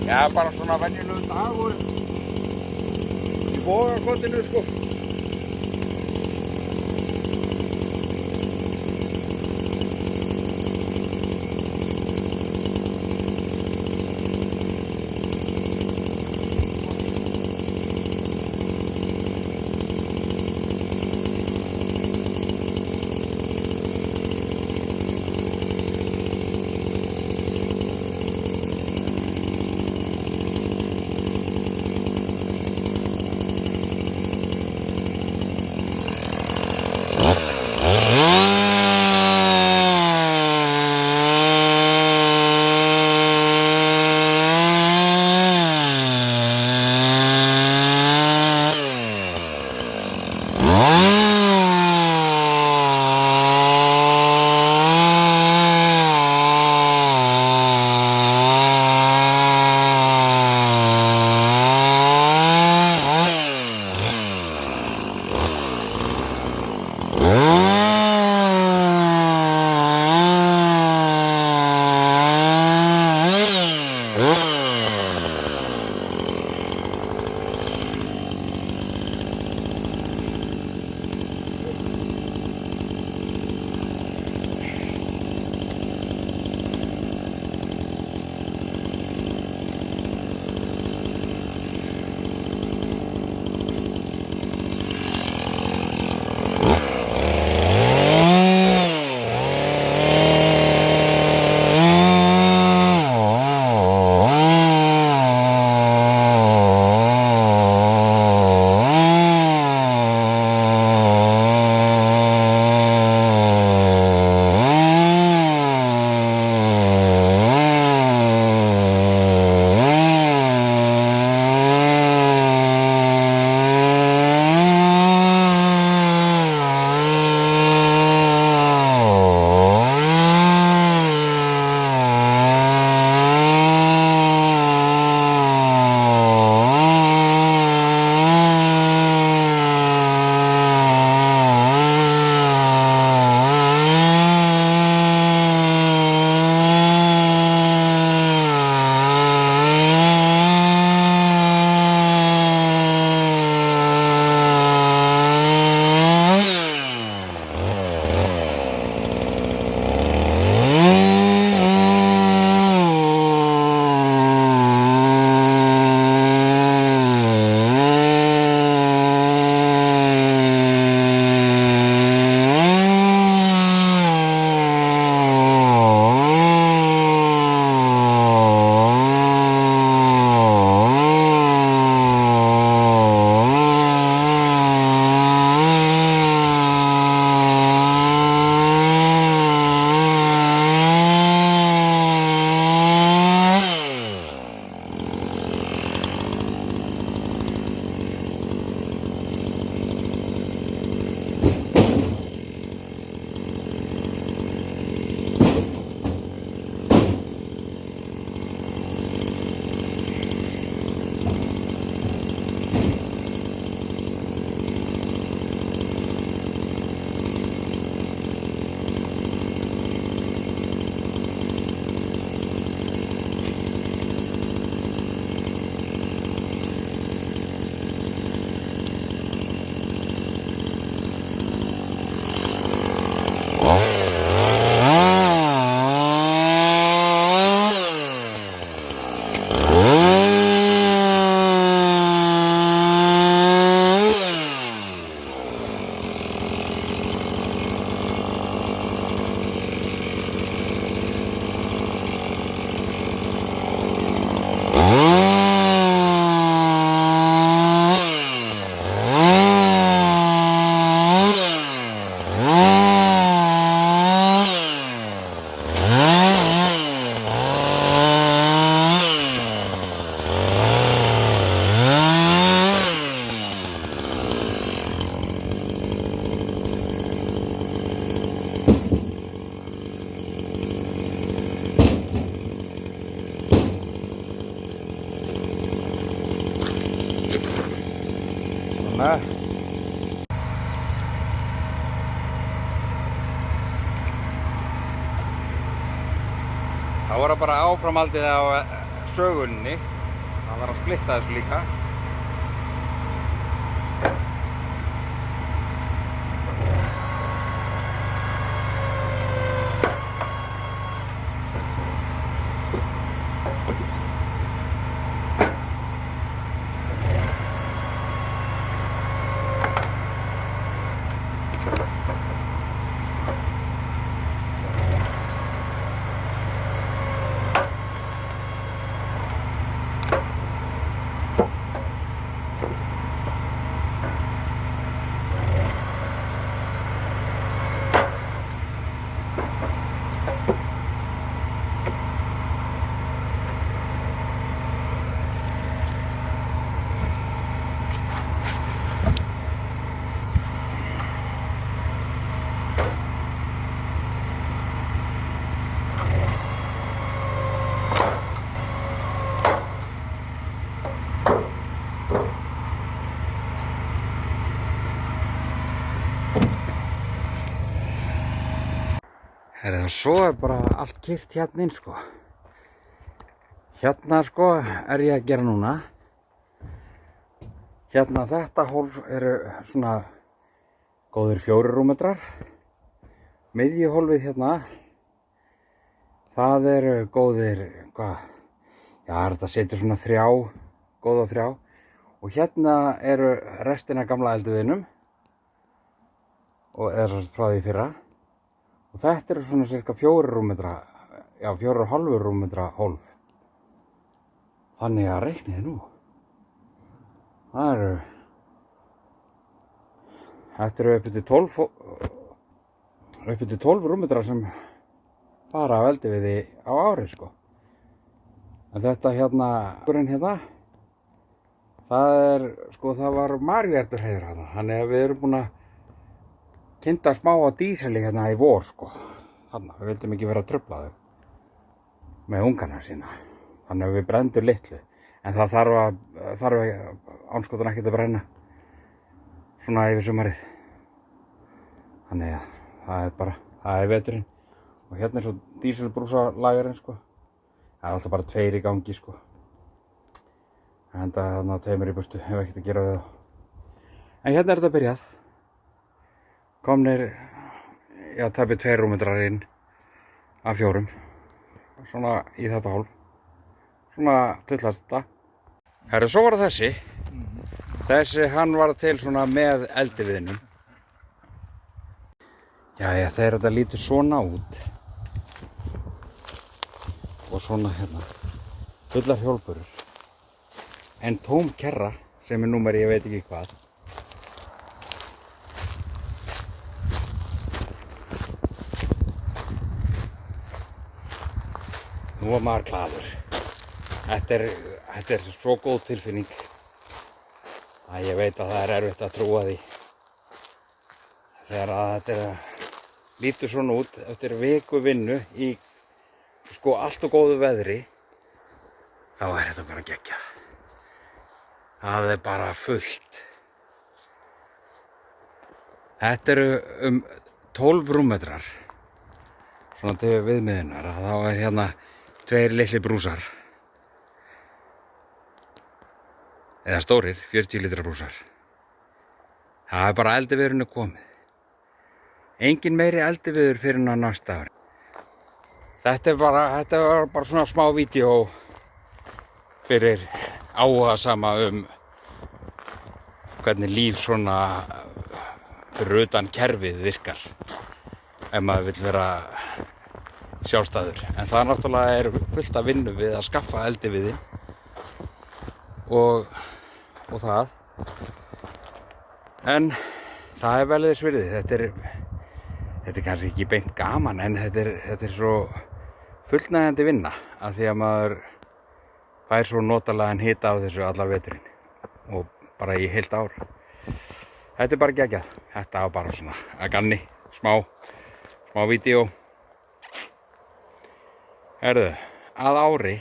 Já, bara svona venjulegur dagur í Vogakotinu, sko. Svona. Það voru bara áframhaldið á sögunni. Það var að splitta þessu líka. Svo bara allt kyrrt hérna inn sko. Hérna sko er ég að gera núna. Hérna þetta hólf eru svona góðir 4 rúmmetrar. Miðjuhólfið hérna, það eru góðir, hvað? Já, þetta setur svona 3, góða 3. Og hérna eru restina gamla eldiviðnum. Og eða svo frá því fyrra. Og þetta eru svona cirka 4 rúmmetra, já 4,5 rúmmetra hólf. Þannig að reikniði nú. Þetta eru upp til 12 rúmmetra sem fara af eldiviði á ári sko. En þetta hérna, það var margverðurheiður hérna. Þannig að við erum búin að kynda smá á díseli hérna í vor sko. Þannig að við vildum ekki vera að trufla þau með ungana sína. Þannig að við brendum litlu. En það þarf ánskotan ekkert að brenna svona yfir sumarið. Þannig að það er veturinn. Og hérna er svo díselbrúsalagarinn sko. Það er alltaf bara 2 í gangi sko. Henda þarna 2 í burtu, hef ekkert að gera við þá. En hérna er þetta byrjað. Komnir, já, tæpið 2 rúmmetrar inn af 4. Svona í þetta hólf. Svona tullast þetta. Herru, svo var það þessi. Þessi, hann var til svona með eldiviðnum. Jæja, þegar þetta lítur svona út. Og svona hérna. Fullar hjólburur. En tóm kerra, sem er númer ég veit ekki hvað. Nú var maður glaður. Þetta er svo góð tilfinning að ég veit að það er erfitt að trúa því. Þegar að þetta lítur svona út eftir viku vinnu í sko allt og góðu veðri, þá er þetta bara geggjað. Það er bara fullt. Þetta eru 12 rúmmetrar. Svona til viðmiðunar að þá er hérna 2 litli brúsar. Eða stórir, 40 litra brúsar. Það er bara eldiviðurinn komið. Engin meiri eldiviður fyrir á næsta ári. Þetta var bara svona smá vídeó fyrir áhugasama hvernig líf svona fyrir utan kerfið virkar. Ef maður vill vera sjálfstæður. En það náttúrulega er fullt að vinna við að skaffa eldiviði og það. En það er vel þess virði. Þetta er kannski ekki beint gaman en þetta er svo fullnægjandi vinna af því að maður fær svo notalega hita á þessu allar veturinn og bara í heilt ár. Þetta er bara geggjað. Þetta var bara svona að ganni, smá vídeó. Herðu, að ári